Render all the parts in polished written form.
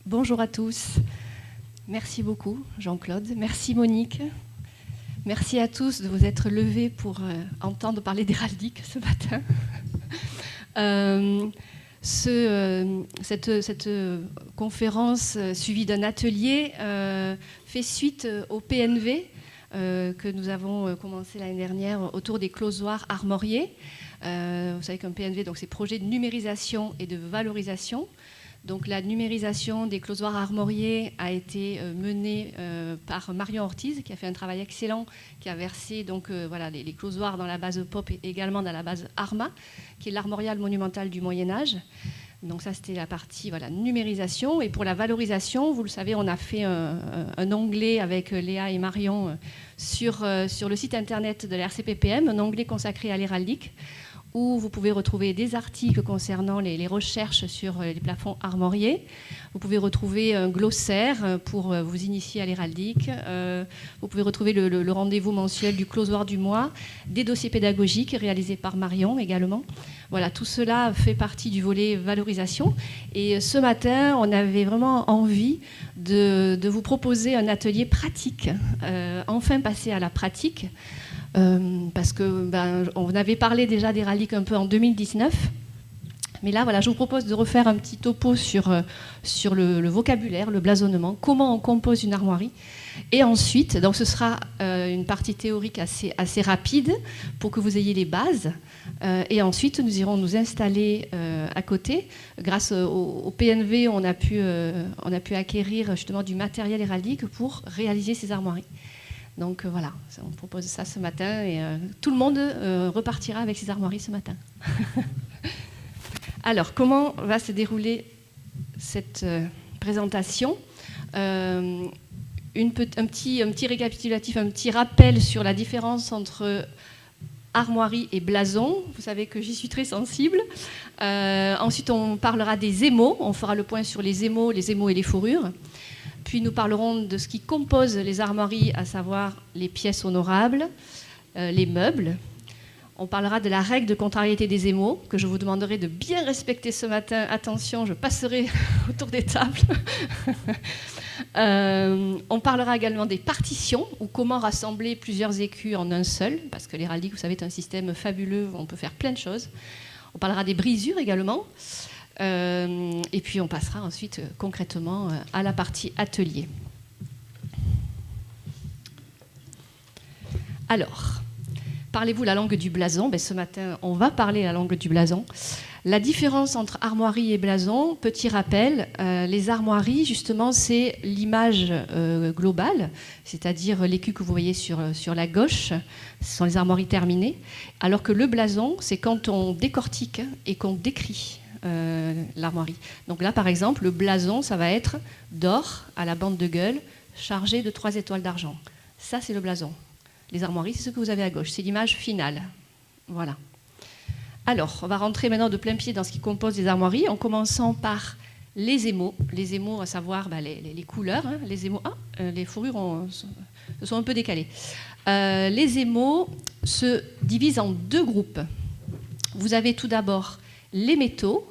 Bonjour à tous. Merci beaucoup, Jean-Claude. Merci, Monique. Merci à tous de vous être levés pour entendre parler d'héraldique ce matin. Cette conférence suivie d'un atelier fait suite au PNV que nous avons commencé l'année dernière autour des closoirs armoriés. Vous savez qu'un PNV, c'est projet de numérisation et de valorisation. Donc la numérisation des closoirs armoriés a été menée par Marion Ortiz, qui a fait un travail excellent, qui a versé les closoirs dans la base POP et également dans la base ARMA, qui est l'armorial monumental du Moyen-Âge. Donc ça, c'était la partie numérisation. Et pour la valorisation, vous le savez, on a fait un onglet avec Léa et Marion sur le site internet de la RCPPM, un onglet consacré à l'héraldique, où vous pouvez retrouver des articles concernant les recherches sur les plafonds armoriés. Vous pouvez retrouver un glossaire pour vous initier à l'héraldique. Vous pouvez retrouver le rendez-vous mensuel du closoir du mois, des dossiers pédagogiques réalisés par Marion également. Voilà, tout cela fait partie du volet valorisation. Et ce matin, on avait vraiment envie de vous proposer un atelier pratique, enfin passer à la pratique. Parce que on avait parlé déjà d'héraldique un peu en 2019, mais là je vous propose de refaire un petit topo sur le vocabulaire, le blasonnement, comment on compose une armoirie, et ensuite donc ce sera une partie théorique assez rapide pour que vous ayez les bases, et ensuite nous irons nous installer à côté. Grâce au PNV, on a pu acquérir justement du matériel héraldique pour réaliser ces armoiries. Donc voilà, on propose ça ce matin et tout le monde repartira avec ses armoiries ce matin. Alors, comment va se dérouler cette présentation ? Un petit récapitulatif, un petit rappel sur la différence entre armoirie et blason. Vous savez que j'y suis très sensible. Ensuite, on parlera des émaux. On fera le point sur les émaux et les fourrures. Puis nous parlerons de ce qui compose les armoiries, à savoir les pièces honorables, les meubles. On parlera de la règle de contrariété des émaux, que je vous demanderai de bien respecter ce matin. Attention, je passerai autour des tables. On parlera également des partitions, ou comment rassembler plusieurs écus en un seul, parce que l'héraldique, vous savez, est un système fabuleux où on peut faire plein de choses. On parlera des brisures également. Et puis on passera ensuite concrètement à la partie atelier. Alors, parlez-vous la langue du blason ? Ce matin, on va parler la langue du blason. La différence entre armoirie et blason, petit rappel, les armoiries, justement, c'est l'image globale, c'est-à-dire l'écu que vous voyez sur la gauche, ce sont les armoiries terminées, alors que le blason, c'est quand on décortique et qu'on décrit l'armoirie. Donc là, par exemple, le blason, ça va être d'or à la bande de gueule, chargé de 3 étoiles d'argent. Ça, c'est le blason. Les armoiries, c'est ce que vous avez à gauche. C'est l'image finale. Voilà. Alors, on va rentrer maintenant de plein pied dans ce qui compose les armoiries, en commençant par les émaux. Les émaux, à savoir les couleurs. Hein. Les émaux, les fourrures se sont un peu décalées. Les émaux se divisent en 2 groupes. Vous avez tout d'abord les métaux,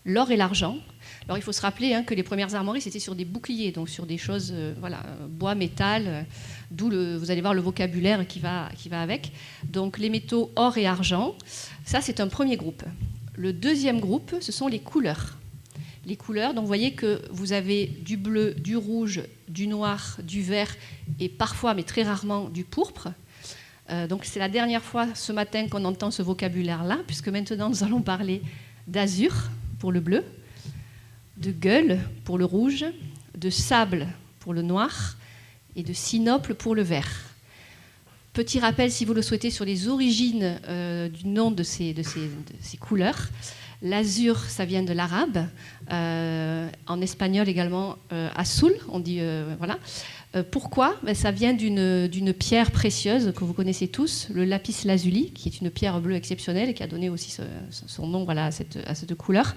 l'or et l'argent. Alors il faut se rappeler que les premières armoiries c'était sur des boucliers, donc sur des choses bois, métal, d'où vous allez voir le vocabulaire qui va avec. Donc les métaux or et argent, ça c'est un premier groupe. Le deuxième groupe, ce sont les couleurs. Les couleurs, donc vous voyez que vous avez du bleu, du rouge, du noir, du vert et parfois, mais très rarement, du pourpre. Donc c'est la dernière fois ce matin qu'on entend ce vocabulaire-là, puisque maintenant nous allons parler d'azur pour le bleu, de gueule pour le rouge, de sable pour le noir et de sinople pour le vert. Petit rappel, si vous le souhaitez, sur les origines du nom de ces couleurs. L'azur, ça vient de l'arabe. En espagnol également, azul, on dit voilà. Pourquoi ? Ça vient d'une pierre précieuse que vous connaissez tous, le lapis lazuli, qui est une pierre bleue exceptionnelle et qui a donné aussi son nom à cette couleur.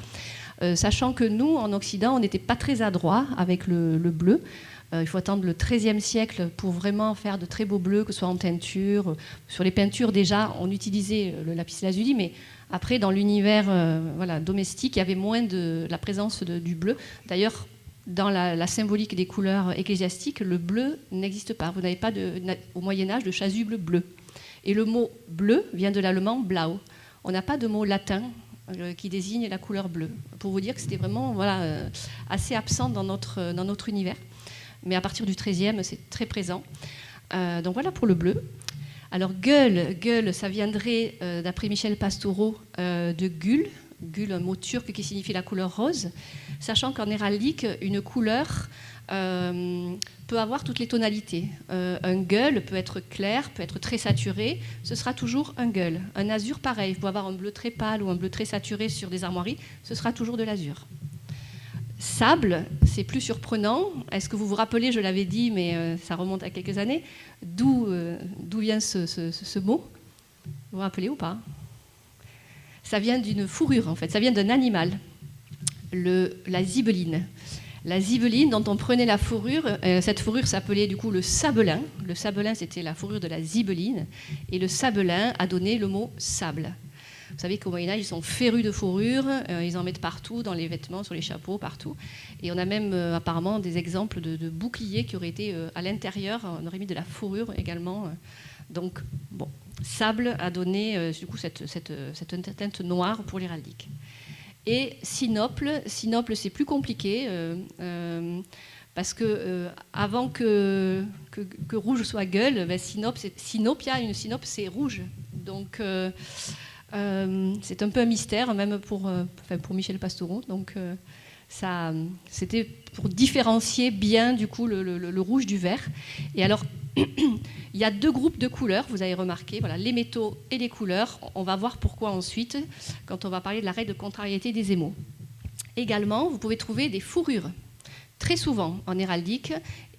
Sachant que nous, en Occident, on n'était pas très adroits avec le bleu. Il faut attendre le XIIIe siècle pour vraiment faire de très beaux bleus, que ce soit en teinture. Sur les peintures, déjà, on utilisait le lapis lazuli, mais après, dans l'univers domestique, il y avait moins de la présence du bleu. D'ailleurs, dans la symbolique des couleurs ecclésiastiques, le bleu n'existe pas. Vous n'avez pas au Moyen-Âge de chasuble bleu. Et le mot bleu vient de l'allemand blau. On n'a pas de mot latin qui désigne la couleur bleue. Pour vous dire que c'était vraiment assez absent dans notre univers. Mais à partir du XIIIe, c'est très présent. Donc voilà pour le bleu. Alors gueule, ça viendrait, d'après Michel Pastoureau, de gul. Gul, un mot turc qui signifie la couleur rose. Sachant qu'en héraldique, une couleur peut avoir toutes les tonalités. Un gueule peut être clair, peut être très saturé, ce sera toujours un gueule. Un azur, pareil, vous pouvez avoir un bleu très pâle ou un bleu très saturé sur des armoiries, ce sera toujours de l'azur. Sable, c'est plus surprenant. Est-ce que vous vous rappelez, je l'avais dit, mais ça remonte à quelques années, d'où vient ce mot? Vous vous rappelez ou pas? Ça vient d'une fourrure, en fait, ça vient d'un animal, la zibeline. La zibeline dont on prenait la fourrure, cette fourrure s'appelait du coup le sabelin. Le sabelin, c'était la fourrure de la zibeline. Et le sabelin a donné le mot sable. Vous savez qu'au Moyen-Âge, ils sont férus de fourrure, ils en mettent partout, dans les vêtements, sur les chapeaux, partout. Et on a même apparemment des exemples de boucliers qui auraient été à l'intérieur, on aurait mis de la fourrure également. Donc, bon, sable a donné du coup cette teinte noire pour l'héraldique. Et sinople, c'est plus compliqué parce que avant que rouge soit gueule, ben, sinopia, une sinope, c'est rouge. Donc c'est un peu un mystère, même pour Michel Pastoureau. Donc c'était pour différencier bien du coup le rouge du vert. Et alors il y a deux groupes de couleurs, vous avez remarqué, voilà, les métaux et les couleurs. On va voir pourquoi ensuite, quand on va parler de la règle de contrariété des émaux. Également, vous pouvez trouver des fourrures, très souvent en héraldique,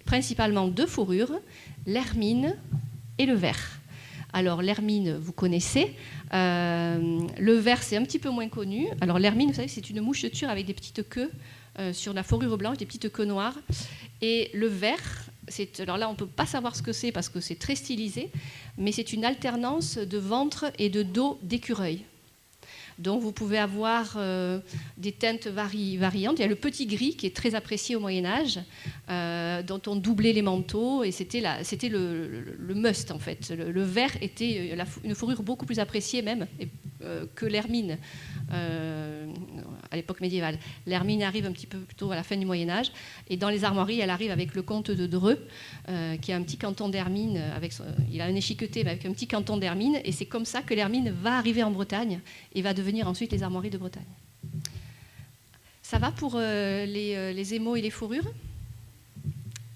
principalement deux fourrures, l'hermine et le vert. Alors l'hermine, vous connaissez, le vert, c'est un petit peu moins connu. Alors l'hermine, vous savez, c'est une moucheture avec des petites queues sur la fourrure blanche, des petites queues noires. Et le vert, alors là, on ne peut pas savoir ce que c'est parce que c'est très stylisé, mais c'est une alternance de ventre et de dos d'écureuil. Donc vous pouvez avoir des teintes variantes. Il y a le petit gris qui est très apprécié au Moyen-Âge, dont on doublait les manteaux, et c'était le must en fait. Le vert était une fourrure beaucoup plus appréciée même que l'hermine à l'époque médiévale. L'hermine arrive un petit peu plutôt à la fin du Moyen-Âge, et dans les armoiries, elle arrive avec le comte de Dreux, qui a un petit canton d'hermine, il a un échiqueté mais avec un petit canton d'hermine, et c'est comme ça que l'hermine va arriver en Bretagne et va devenir ensuite les armoiries de Bretagne. Ça va pour les émaux et les fourrures?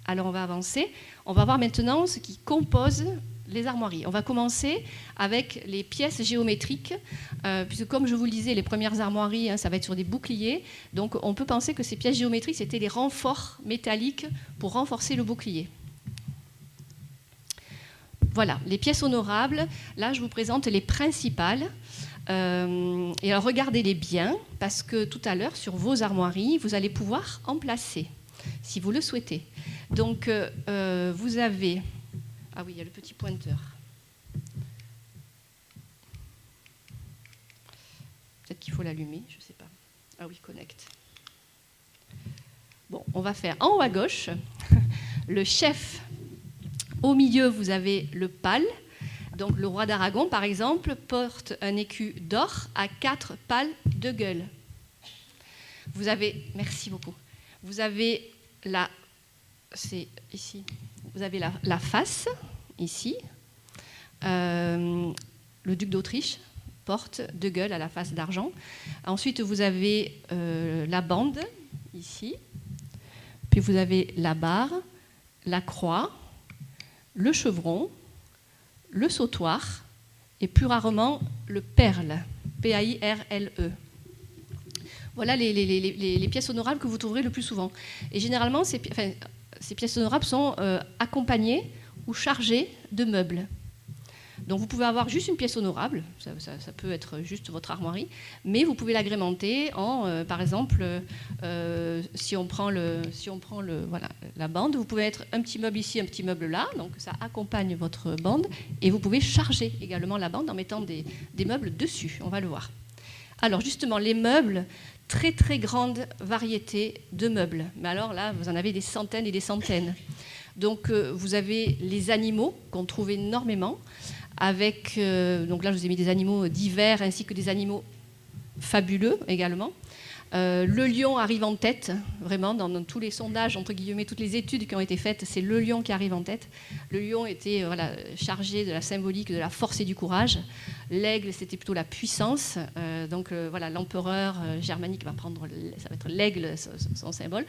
Alors on va avancer. On va voir maintenant ce qui compose les armoiries. On va commencer avec les pièces géométriques, puisque comme je vous le disais, les premières armoiries, ça va être sur des boucliers. Donc on peut penser que ces pièces géométriques, c'était des renforts métalliques pour renforcer le bouclier. Voilà, les pièces honorables. Là, je vous présente les principales. Et alors regardez-les bien, parce que tout à l'heure, sur vos armoiries, vous allez pouvoir en placer, si vous le souhaitez. Donc, vous avez... Ah oui, il y a le petit pointeur. Peut-être qu'il faut l'allumer, je ne sais pas. Ah oui, connect. Bon, on va faire en haut à gauche, le chef. Au milieu, vous avez le pal. Donc, le roi d'Aragon, par exemple, porte un écu d'or à 4 pales de gueule. Vous avez... Merci beaucoup. Vous avez c'est ici. Vous avez la face, ici. Le duc d'Autriche porte 2 gueules à la face d'argent. Ensuite, vous avez la bande, ici. Puis vous avez la barre, la croix, le chevron, le sautoir et plus rarement le perle, P-A-I-R-L-E. Voilà les pièces honorables que vous trouverez le plus souvent. Et généralement, ces pièces honorables sont accompagnées ou chargées de meubles. Donc vous pouvez avoir juste une pièce honorable, ça peut être juste votre armoirie, mais vous pouvez l'agrémenter en, par exemple, si on prend la bande, vous pouvez être un petit meuble ici, un petit meuble là, donc ça accompagne votre bande, et vous pouvez charger également la bande en mettant des meubles dessus, on va le voir. Alors justement, les meubles, très très grande variété de meubles. Mais alors là, vous en avez des centaines et des centaines. Donc vous avez les animaux qu'on trouve énormément, avec, donc là je vous ai mis des animaux divers ainsi que des animaux fabuleux également. Le lion arrive en tête, vraiment, dans tous les sondages, entre guillemets, toutes les études qui ont été faites, c'est le lion qui arrive en tête. Le lion était chargé de la symbolique de la force et du courage. L'aigle, c'était plutôt la puissance. Donc voilà, l'empereur germanique ça va être l'aigle, son symbole.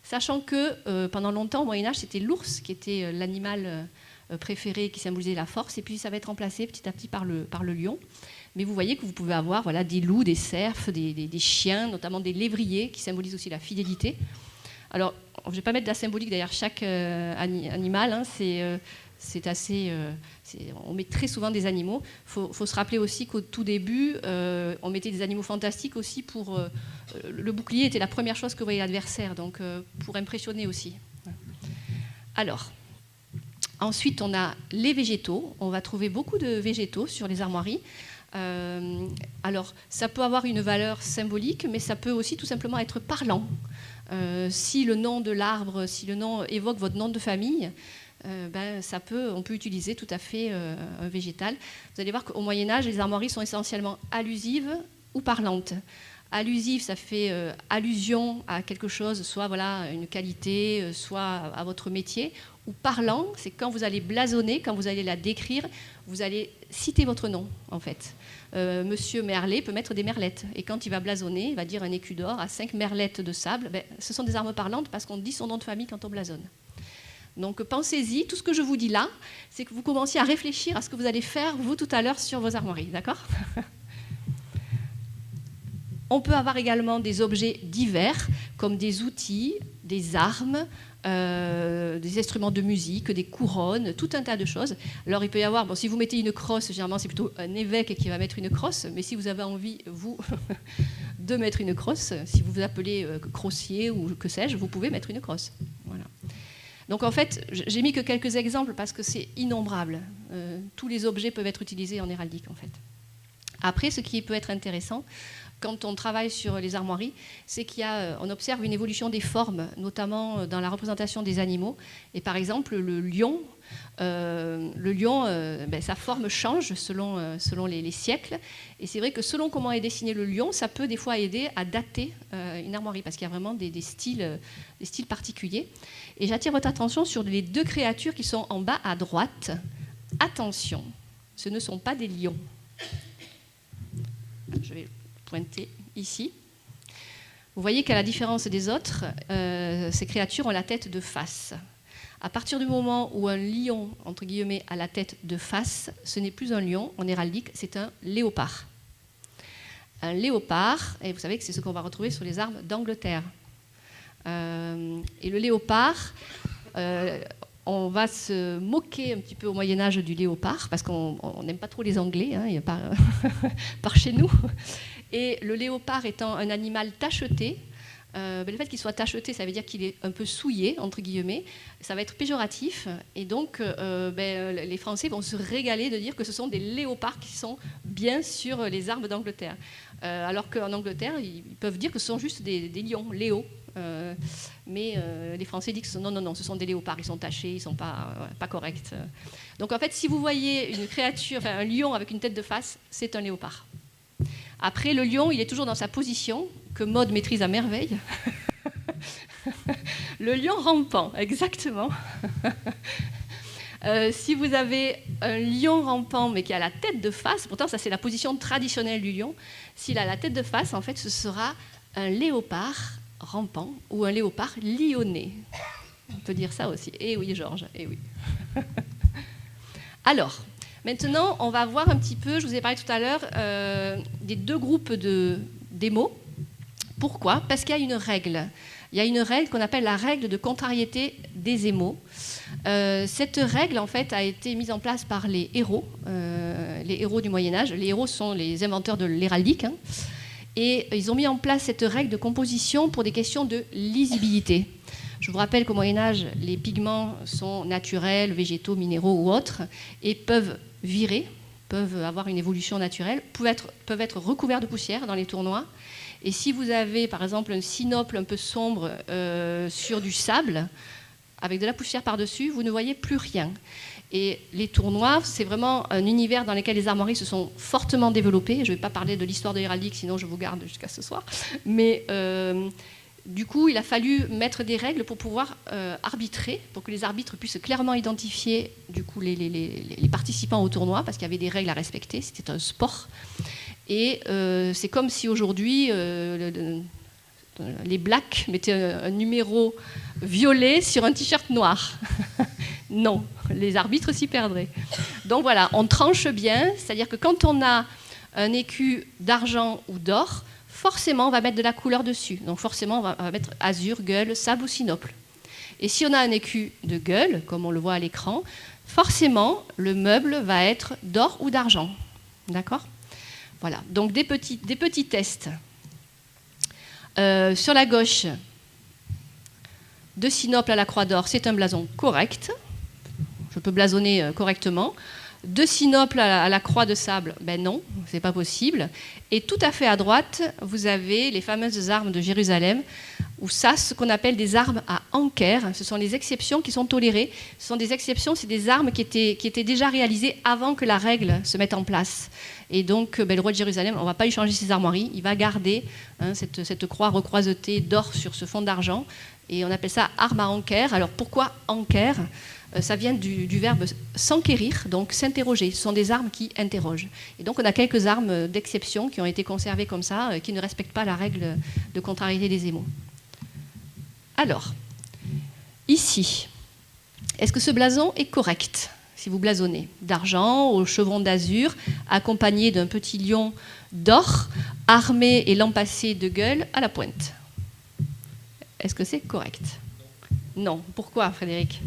Sachant que pendant longtemps, au Moyen-Âge, c'était l'ours qui était l'animal préféré, qui symbolisait la force. Et puis ça va être remplacé petit à petit par le lion. Mais vous voyez que vous pouvez avoir des loups, des cerfs, des chiens, notamment des lévriers, qui symbolisent aussi la fidélité. Alors, je ne vais pas mettre de la symbolique derrière chaque animal, hein, c'est assez... on met très souvent des animaux. Il faut se rappeler aussi qu'au tout début, on mettait des animaux fantastiques aussi pour... le bouclier était la première chose que voyait l'adversaire, donc pour impressionner aussi. Alors, ensuite, on a les végétaux. On va trouver beaucoup de végétaux sur les armoiries. Alors, ça peut avoir une valeur symbolique, mais ça peut aussi tout simplement être parlant. Si le nom de l'arbre, si le nom évoque votre nom de famille, on peut utiliser tout à fait un végétal. Vous allez voir qu'au Moyen-Âge, les armoiries sont essentiellement allusives ou parlantes. Allusive, ça fait allusion à quelque chose, soit une qualité, soit à votre métier. Ou parlant, c'est quand vous allez blasonner, quand vous allez la décrire, vous allez citer votre nom, en fait. Monsieur Merlet peut mettre des merlettes. Et quand il va blasonner, il va dire un écu d'or à 5 merlettes de sable. Ce sont des armes parlantes parce qu'on dit son nom de famille quand on blasonne. Donc pensez-y, tout ce que je vous dis là, c'est que vous commenciez à réfléchir à ce que vous allez faire, vous, tout à l'heure, sur vos armoiries, d'accord ? On peut avoir également des objets divers, comme des outils, des armes, des instruments de musique, des couronnes, tout un tas de choses. Alors il peut y avoir, si vous mettez une crosse, généralement c'est plutôt un évêque qui va mettre une crosse, mais si vous avez envie, vous, de mettre une crosse, si vous vous appelez crossier ou que sais-je, vous pouvez mettre une crosse. Voilà. Donc en fait, j'ai mis que quelques exemples parce que c'est innombrable. Tous les objets peuvent être utilisés en héraldique en fait. Après, ce qui peut être intéressant, quand on travaille sur les armoiries, c'est qu'on observe une évolution des formes, notamment dans la représentation des animaux. Et par exemple, le lion, sa forme change selon les siècles. Et c'est vrai que selon comment est dessiné le lion, ça peut des fois aider à dater une armoirie, parce qu'il y a vraiment des styles particuliers. Et j'attire votre attention sur les deux créatures qui sont en bas à droite. Attention, ce ne sont pas des lions. Je vais pointer ici. Vous voyez qu'à la différence des autres, ces créatures ont la tête de face. À partir du moment où un lion, entre guillemets, a la tête de face, ce n'est plus un lion en héraldique, c'est un léopard. Un léopard, et vous savez que c'est ce qu'on va retrouver sur les armes d'Angleterre. Et le léopard, on va se moquer un petit peu au Moyen-Âge du léopard, parce qu'on n'aime pas trop les Anglais, hein, par chez nous. Et le léopard étant un animal tacheté, le fait qu'il soit tacheté, ça veut dire qu'il est un peu souillé, entre guillemets. Ça va être péjoratif. Et donc, les Français vont se régaler de dire que ce sont des léopards qui sont bien sur les armes d'Angleterre. Alors qu'en Angleterre, ils peuvent dire que ce sont juste des lions, léos. Mais les Français disent que non, ce sont des léopards, ils sont tachés, ils ne sont pas corrects. Donc en fait, si vous voyez une créature, un lion avec une tête de face, c'est un léopard. Après, le lion, il est toujours dans sa position, que Maud maîtrise à merveille. Le lion rampant, exactement. Si vous avez un lion rampant, mais qui a la tête de face, pourtant ça c'est la position traditionnelle du lion, s'il a la tête de face, en fait, ce sera un léopard rampant ou un léopard lionné. On peut dire ça aussi. Eh oui, Georges, eh oui. Alors, maintenant, on va voir un petit peu, je vous ai parlé tout à l'heure, des deux groupes d'émaux. Pourquoi ? Parce qu'il y a une règle. Il y a une règle qu'on appelle la règle de contrariété des émaux. Cette règle, en fait, a été mise en place par les héros du Moyen-Âge. Les héros sont les inventeurs de l'héraldique, hein. Et ils ont mis en place cette règle de composition pour des questions de lisibilité. Je vous rappelle qu'au Moyen-Âge, les pigments sont naturels, végétaux, minéraux ou autres, et peuvent virer. peuvent avoir une évolution naturelle, peuvent être recouverts de poussière dans les tournois. Et si vous avez, par exemple, un sinople un peu sombre sur du sable, avec de la poussière par-dessus, vous ne voyez plus rien. Et les tournois, c'est vraiment un univers dans lequel les armoiries se sont fortement développées. Je ne vais pas parler de l'histoire de l'héraldique, sinon je vous garde jusqu'à ce soir. Mais du coup, il a fallu mettre des règles pour pouvoir arbitrer, pour que les arbitres puissent clairement identifier du coup, les participants au tournoi, parce qu'il y avait des règles à respecter, c'était un sport. Et c'est comme si aujourd'hui, les blacks mettaient un numéro violet sur un t-shirt noir. Non, les arbitres s'y perdraient. Donc voilà, on tranche bien, c'est-à-dire que quand on a un écu d'argent ou d'or, forcément on va mettre de la couleur dessus. Donc forcément on va mettre azur, gueule, sable ou sinople. Et si on a un écu de gueule, comme on le voit à l'écran, forcément le meuble va être d'or ou d'argent. D'accord ? Voilà, donc des petits tests. Sur la gauche, de sinople à la croix d'or, c'est un blason correct. Je peux blasonner correctement. De sinople à la croix de sable, ben non, c'est pas possible. Et tout à fait à droite, vous avez les fameuses armes de Jérusalem, ou ça, ce qu'on appelle des armes à anker. Ce sont les exceptions qui sont tolérées. Ce sont des exceptions, c'est des armes qui étaient déjà réalisées avant que la règle se mette en place. Et donc, le roi de Jérusalem, on ne va pas lui changer ses armoiries, il va garder cette croix recroisetée d'or sur ce fond d'argent. Et on appelle ça arme à anker. Alors pourquoi anker ? Ça vient du verbe s'enquérir, donc s'interroger. Ce sont des armes qui interrogent. Et donc on a quelques armes d'exception qui ont été conservées comme ça, qui ne respectent pas la règle de contrariété des émaux. Alors, ici, est-ce que ce blason est correct ? Si vous blasonnez d'argent au chevron d'azur, accompagné d'un petit lion d'or, armé et lampassé de gueule à la pointe. Est-ce que c'est correct ? Non. Pourquoi, Frédéric ?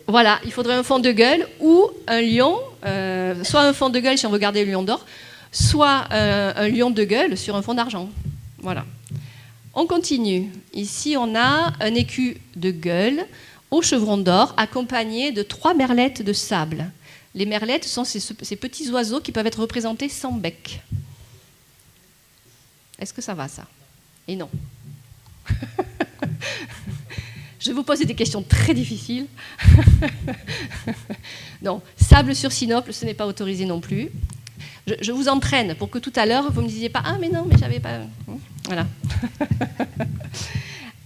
Voilà, il faudrait un fond de gueule ou un lion, soit un fond de gueule si on veut garder le lion d'or, soit un lion de gueule sur un fond d'argent. Voilà. On continue. Ici, on a un écu de gueule au chevron d'or accompagné de 3 merlettes de sable. Les merlettes sont ces petits oiseaux qui peuvent être représentés sans bec. Est-ce que ça va, ça ? Et non. Je vais vous poser des questions très difficiles. Non, sable sur sinople, ce n'est pas autorisé non plus. Je vous entraîne pour que tout à l'heure, vous ne me disiez pas « Ah, mais non, mais j'avais pas... » Voilà.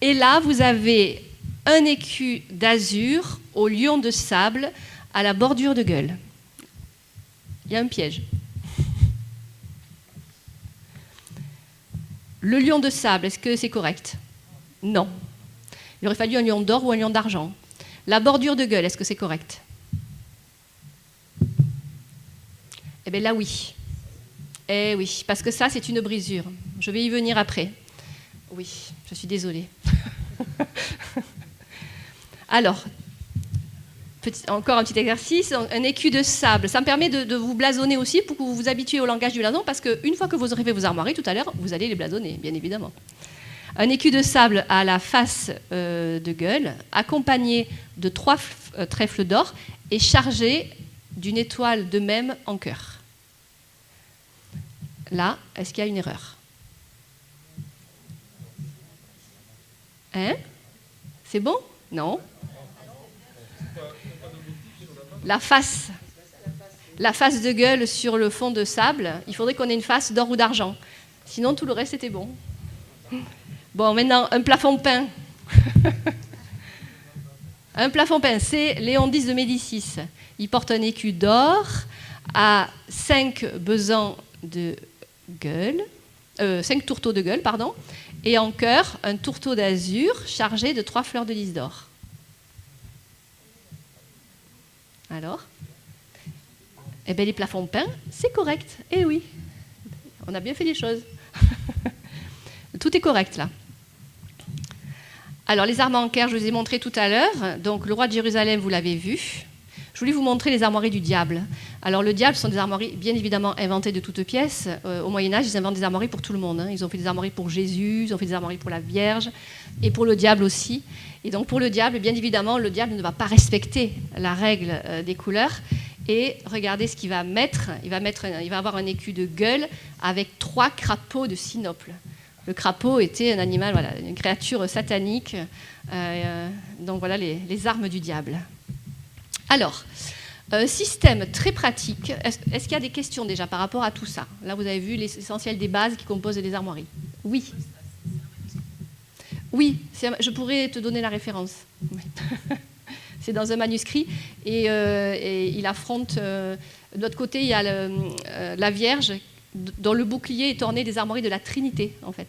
Et là, vous avez un écu d'azur au lion de sable à la bordure de gueule. Il y a un piège. Le lion de sable, est-ce que c'est correct ? Non. Il aurait fallu un lion d'or ou un lion d'argent. La bordure de gueule, est-ce que c'est correct ? Eh bien là, oui. Eh oui, parce que ça, c'est une brisure. Je vais y venir après. Oui, je suis désolée. Alors, encore un petit exercice. Un écu de sable, ça me permet de vous blasonner aussi pour que vous vous habituiez au langage du blason, parce qu'une fois que vous aurez fait vos armoiries tout à l'heure, vous allez les blasonner, bien évidemment. Un écu de sable à la face de gueule, accompagné de 3 trèfles d'or et chargé d'une étoile de même en cœur. Là, est-ce qu'il y a une erreur ? Hein ? C'est bon ? Non ? La face de gueule sur le fond de sable, il faudrait qu'on ait une face d'or ou d'argent. Sinon, tout le reste était bon. Bon, maintenant, un plafond peint. Un plafond peint, c'est Léon X de Médicis. Il porte un écu d'or à 5 besants de gueule, 5 tourteaux de gueule, pardon, et en cœur, un tourteau d'azur chargé de 3 fleurs de lys d'or. Alors ? Eh bien, les plafonds peints, c'est correct. Eh oui, on a bien fait les choses. Tout est correct, là. Alors, les armes en cœur, je vous ai montré tout à l'heure. Donc, le roi de Jérusalem, vous l'avez vu. Je voulais vous montrer les armoiries du diable. Alors le diable, ce sont des armoiries bien évidemment inventées de toutes pièces. Au Moyen-Âge, ils inventent des armoiries pour tout le monde. Hein. Ils ont fait des armoiries pour Jésus, ils ont fait des armoiries pour la Vierge et pour le diable aussi. Et donc pour le diable, bien évidemment, le diable ne va pas respecter la règle des couleurs. Et regardez ce qu'il va mettre. Il va avoir un écu de gueule avec 3 crapauds de sinople. Le crapaud était un animal, voilà, une créature satanique. Donc voilà les armes du diable. Alors, système très pratique. Est-ce qu'il y a des questions déjà par rapport à tout ça? Là, vous avez vu l'essentiel des bases qui composent les armoiries. Oui. Oui, je pourrais te donner la référence. Oui. C'est dans un manuscrit et il affronte... de l'autre côté, il y a la Vierge dont le bouclier est orné des armoiries de la Trinité, en fait.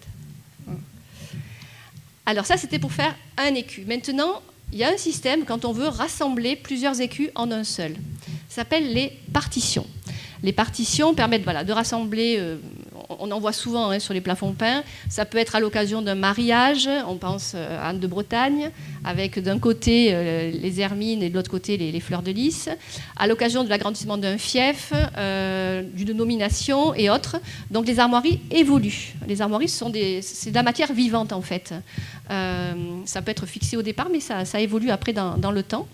Alors ça, c'était pour faire un écu. Maintenant, il y a un système quand on veut rassembler plusieurs écus en un seul. Ça s'appelle les partitions. Les partitions permettent de rassembler, on en voit souvent sur les plafonds peints, ça peut être à l'occasion d'un mariage, on pense à Anne de Bretagne, avec d'un côté les hermines et de l'autre côté les fleurs de lys, à l'occasion de l'agrandissement d'un fief, d'une nomination et autres. Donc les armoiries évoluent. Les armoiries, c'est de la matière vivante en fait. Ça peut être fixé au départ, mais ça évolue après dans le temps.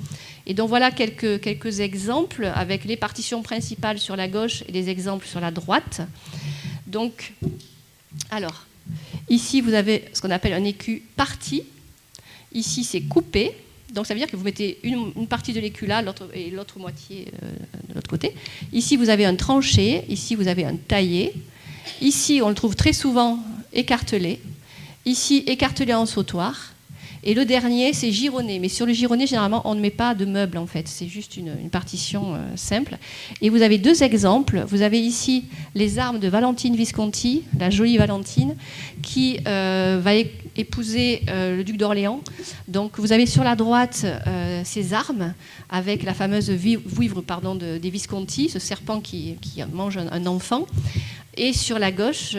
Et donc voilà quelques exemples avec les partitions principales sur la gauche et les exemples sur la droite. Donc, alors, ici vous avez ce qu'on appelle un écu parti. Ici c'est coupé. Donc ça veut dire que vous mettez une partie de l'écu là et l'autre moitié de l'autre côté. Ici vous avez un tranché, ici vous avez un taillé. Ici on le trouve très souvent écartelé. Ici écartelé en sautoir. Et le dernier, c'est gironné. Mais sur le gironné, généralement, on ne met pas de meuble, en fait. C'est juste une partition simple. Et vous avez 2 exemples. Vous avez ici les armes de Valentine Visconti, la jolie Valentine, qui va épouser le duc d'Orléans. Donc, vous avez sur la droite ces armes, avec la fameuse vouivre des Visconti, ce serpent qui mange un enfant. Et sur la gauche,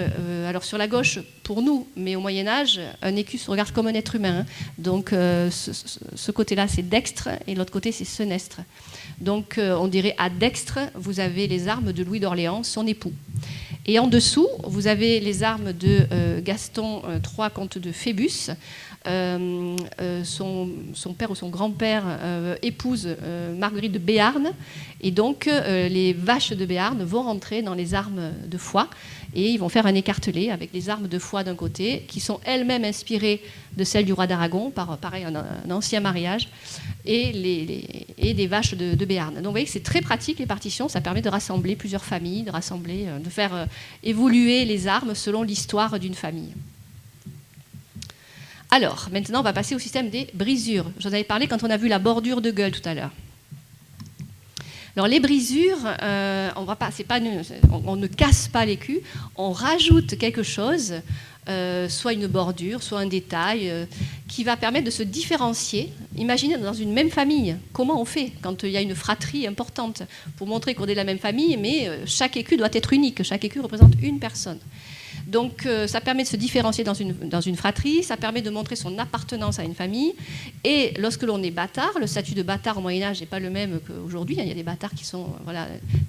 pour nous, mais au Moyen-Âge, un écu se regarde comme un être humain. Hein. Donc ce côté-là, c'est dextre, et l'autre côté, c'est senestre. Donc on dirait à dextre, vous avez les armes de Louis d'Orléans, son époux. Et en dessous, vous avez les armes de Gaston III, comte de Phébus. Son père ou son grand-père épouse Marguerite de Béarn, et donc les vaches de Béarn vont rentrer dans les armes de foie et ils vont faire un écartelé avec les armes de foie d'un côté qui sont elles-mêmes inspirées de celles du roi d'Aragon par pareil un ancien mariage et des vaches de Béarn. Donc vous voyez que c'est très pratique les partitions, ça permet de rassembler plusieurs familles, de faire évoluer les armes selon l'histoire d'une famille. Alors, maintenant, on va passer au système des brisures. J'en avais parlé quand on a vu la bordure de gueule tout à l'heure. Alors, les brisures, on ne casse pas l'écu, on rajoute quelque chose, soit une bordure, soit un détail, qui va permettre de se différencier. Imaginez dans une même famille, comment on fait quand il y a une fratrie importante pour montrer qu'on est de la même famille, mais chaque écu doit être unique, chaque écu représente une personne. Donc ça permet de se différencier dans une fratrie, ça permet de montrer son appartenance à une famille. Et lorsque l'on est bâtard, le statut de bâtard au Moyen-Âge n'est pas le même qu'aujourd'hui. Il y a des bâtards qui sont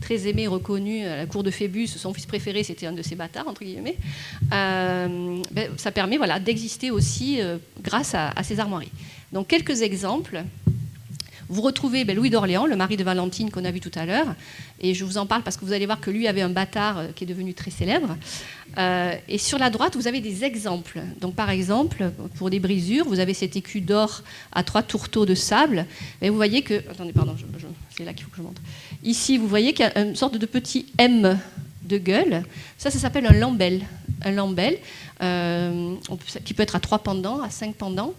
très aimés, reconnus. À la cour de Phébus, son fils préféré, c'était un de ces bâtards, entre guillemets. Ça permet d'exister aussi grâce à ces armoiries. Donc quelques exemples. Vous retrouvez Louis d'Orléans, le mari de Valentine qu'on a vu tout à l'heure, et je vous en parle parce que vous allez voir que lui avait un bâtard qui est devenu très célèbre. Et sur la droite, vous avez des exemples. Donc par exemple, pour des brisures, vous avez cet écu d'or à 3 tourteaux de sable. Et vous voyez que... Attendez, pardon, c'est là qu'il faut que je montre. Ici, vous voyez qu'il y a une sorte de petit M de gueule. Ça s'appelle un lambel. Un lambel qui peut être à 3 pendants, à 5 pendants.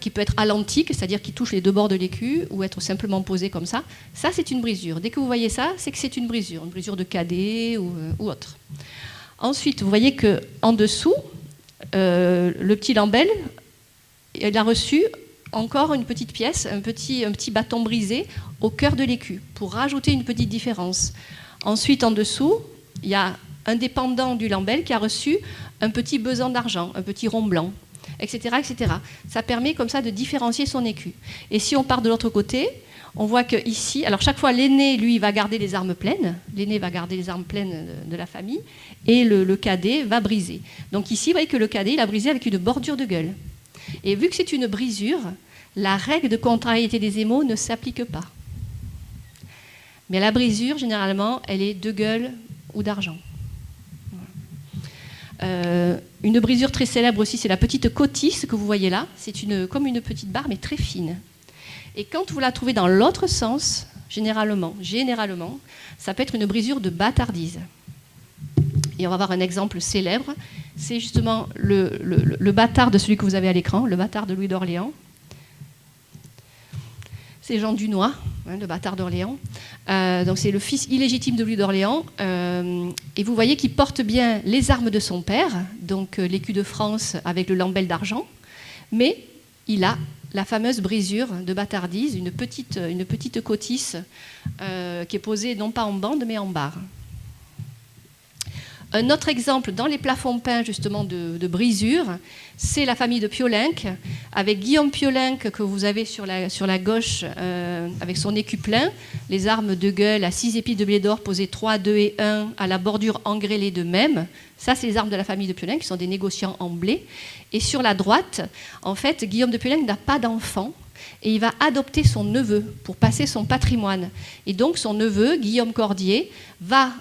Qui peut être alentique, c'est-à-dire qui touche les 2 bords de l'écu, ou être simplement posé comme ça. Ça, c'est une brisure. Dès que vous voyez ça, c'est que c'est une brisure de cadet ou autre. Ensuite, vous voyez qu'en dessous, le petit lambel, il a reçu encore une petite pièce, un petit bâton brisé au cœur de l'écu, pour rajouter une petite différence. Ensuite, en dessous, il y a un des pendants du lambel qui a reçu un petit besan d'argent, un petit rond blanc. Etc., etc. Ça permet comme ça de différencier son écu. Et si on part de l'autre côté, On voit que ici, alors chaque fois l'aîné, lui, va garder les armes pleines. L'aîné va garder les armes pleines de la famille et le cadet va briser. Donc ici, vous voyez que le cadet, il a brisé avec une bordure de gueule. Et vu que c'est une brisure, la règle de contrariété des émaux ne s'applique pas. Mais la brisure, généralement, elle est de gueule ou d'argent. Une brisure très célèbre aussi, c'est la petite cotisse que vous voyez là. C'est comme une petite barre, mais très fine. Et quand vous la trouvez dans l'autre sens, généralement, ça peut être une brisure de bâtardise. Et on va voir un exemple célèbre. C'est justement le bâtard de celui que vous avez à l'écran, le bâtard de Louis d'Orléans. C'est Jean Dunois, le bâtard d'Orléans. Donc c'est le fils illégitime de Louis d'Orléans. Et vous voyez qu'il porte bien les armes de son père, donc l'écu de France avec le lambel d'argent, mais il a la fameuse brisure de bâtardise, une petite cotisse qui est posée non pas en bande mais en barre. Un autre exemple dans les plafonds peints justement de brisure, c'est la famille de Piolenc, avec Guillaume Piolenc que vous avez sur la gauche avec son écu plein, les armes de gueule à 6 épis de blé d'or posées 3, 2 et 1 à la bordure engrêlée de même. Ça, c'est les armes de la famille de Piolenc qui sont des négociants en blé. Et sur la droite, en fait, Guillaume de Piolenc n'a pas d'enfant. Et il va adopter son neveu pour passer son patrimoine. Et donc son neveu, Guillaume Cordier, va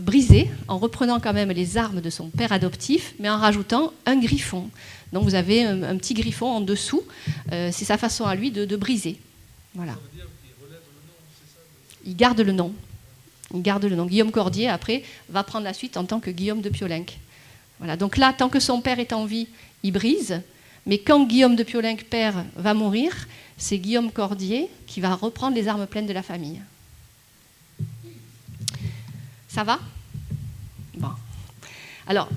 briser, en reprenant quand même les armes de son père adoptif, mais en rajoutant un griffon. Donc vous avez un petit griffon en dessous. C'est sa façon à lui de briser. Voilà. Ça veut dire qu'il relève le nom, c'est ça ? Il garde le nom. Il garde le nom. Guillaume Cordier, après, va prendre la suite en tant que Guillaume de Piolenc. Voilà. Donc là, tant que son père est en vie, il brise. Mais quand Guillaume de Piolenc père va mourir, c'est Guillaume Cordier qui va reprendre les armes pleines de la famille. Ça va ? Bon. Alors,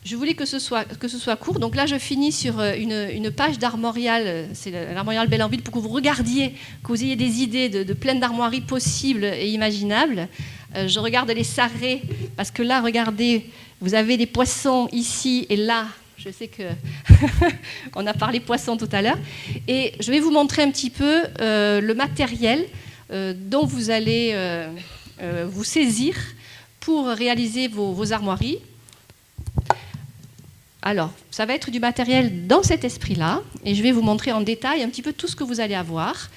je voulais que ce soit court. Donc là, je finis sur une page d'armorial. C'est l'armorial Belle-en-Ville pour que vous regardiez, que vous ayez des idées de plein d'armoiries possibles et imaginables. Je regarde les sarrés parce que là, regardez, vous avez des poissons ici et là. Je sais qu'on a parlé poisson tout à l'heure. Et je vais vous montrer un petit peu le matériel dont vous allez vous saisir pour réaliser vos armoiries. Alors, ça va être du matériel dans cet esprit-là. Et je vais vous montrer en détail un petit peu tout ce que vous allez avoir.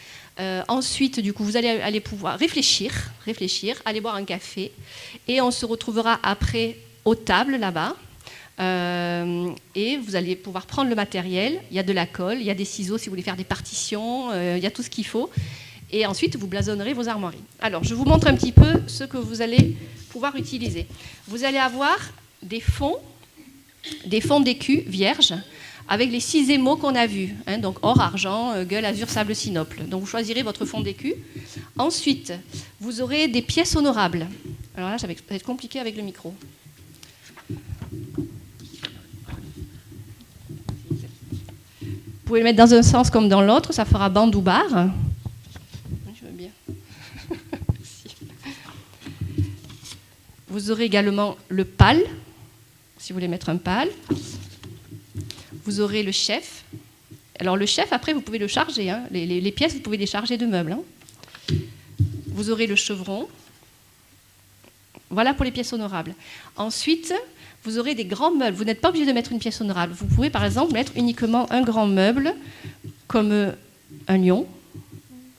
Ensuite, du coup, vous allez pouvoir réfléchir, aller boire un café. Et on se retrouvera après aux tables là-bas. Et vous allez pouvoir prendre le matériel, il y a de la colle, il y a des ciseaux si vous voulez faire des partitions, il y a tout ce qu'il faut. Et ensuite, vous blasonnerez vos armoiries. Alors, je vous montre un petit peu ce que vous allez pouvoir utiliser. Vous allez avoir des fonds d'écus vierges avec les 6 émaux qu'on a vus. Donc, or, argent, gueule, azur, sable, sinople. Donc, vous choisirez votre fond d'écus. Ensuite, vous aurez des pièces honorables. Alors là, ça va être compliqué avec le micro. Vous pouvez le mettre dans un sens comme dans l'autre, ça fera bande ou barre. Je veux bien. Merci. Vous aurez également le pal, si vous voulez mettre un pal. Vous aurez le chef. Alors le chef, après, vous pouvez le charger. Les pièces, vous pouvez les charger de meubles. Vous aurez le chevron. Voilà pour les pièces honorables. Ensuite, vous aurez des grands meubles. Vous n'êtes pas obligé de mettre une pièce honorable. Vous pouvez, par exemple, mettre uniquement un grand meuble, comme un lion.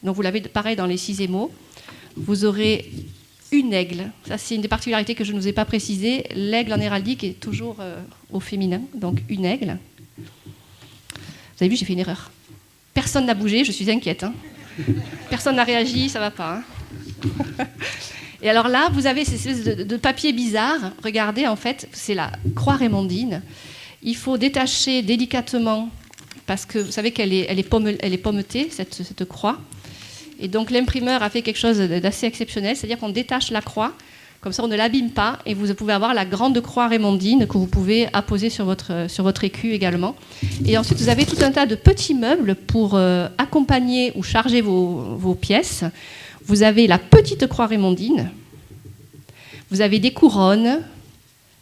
Donc, vous l'avez pareil dans les 6 émaux. Vous aurez une aigle. Ça, c'est une des particularités que je ne vous ai pas précisées. L'aigle en héraldique est toujours au féminin. Donc, une aigle. Vous avez vu, j'ai fait une erreur. Personne n'a bougé, je suis inquiète. Personne n'a réagi, ça ne va pas. Et alors là, vous avez ces espèces de papier bizarre. Regardez, en fait, c'est la croix rémondine. Il faut détacher délicatement, parce que vous savez qu'elle est pommetée, cette croix. Et donc l'imprimeur a fait quelque chose d'assez exceptionnel, c'est-à-dire qu'on détache la croix, comme ça on ne l'abîme pas, et vous pouvez avoir la grande croix rémondine que vous pouvez apposer sur votre écu également. Et ensuite, vous avez tout un tas de petits meubles pour accompagner ou charger vos pièces. Vous avez la petite croix rémondine, vous avez des couronnes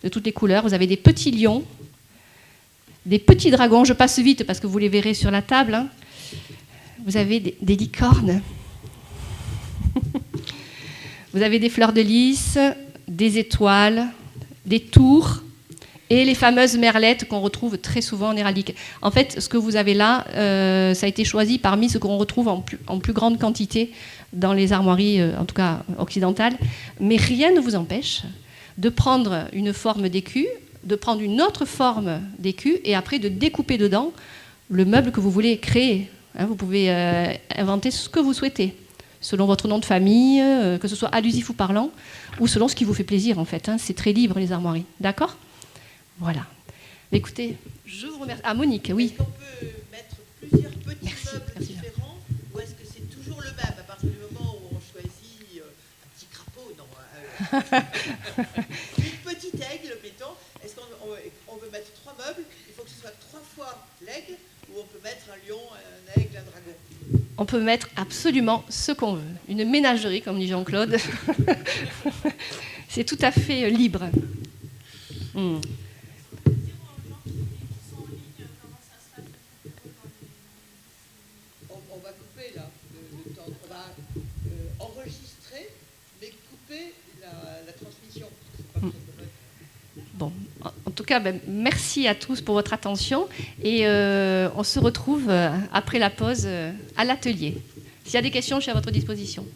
de toutes les couleurs, vous avez des petits lions, des petits dragons, je passe vite parce que vous les verrez sur la table, Vous avez des licornes, Vous avez des fleurs de lys, des étoiles, des tours et les fameuses merlettes qu'on retrouve très souvent en héraldique. En fait, ce que vous avez là, ça a été choisi parmi ce qu'on retrouve en plus grande quantité dans les armoiries, en tout cas occidentales. Mais rien ne vous empêche de prendre une forme d'écu, de prendre une autre forme d'écu et après de découper dedans le meuble que vous voulez créer. Vous pouvez inventer ce que vous souhaitez, selon votre nom de famille, que ce soit allusif ou parlant, ou selon ce qui vous fait plaisir en fait. C'est très libre les armoiries, d'accord ? Voilà. Écoutez, je vous remercie. Ah, Monique, oui. Est-ce qu'on peut mettre plusieurs petits meubles différents ou est-ce que c'est toujours le même à partir du moment où on choisit un petit crapaud, non, une petite aigle, mettons. Est-ce qu'on veut mettre 3 meubles? Il faut que ce soit 3 fois l'aigle ou on peut mettre un lion, un aigle, un dragon? On peut mettre absolument ce qu'on veut. Une ménagerie, comme dit Jean-Claude. C'est tout à fait libre. On va couper là, le temps. On va enregistrer, mais couper la transmission. C'est pas Bon, en tout cas, merci à tous pour votre attention et on se retrouve après la pause à l'atelier. S'il y a des questions, je suis à votre disposition.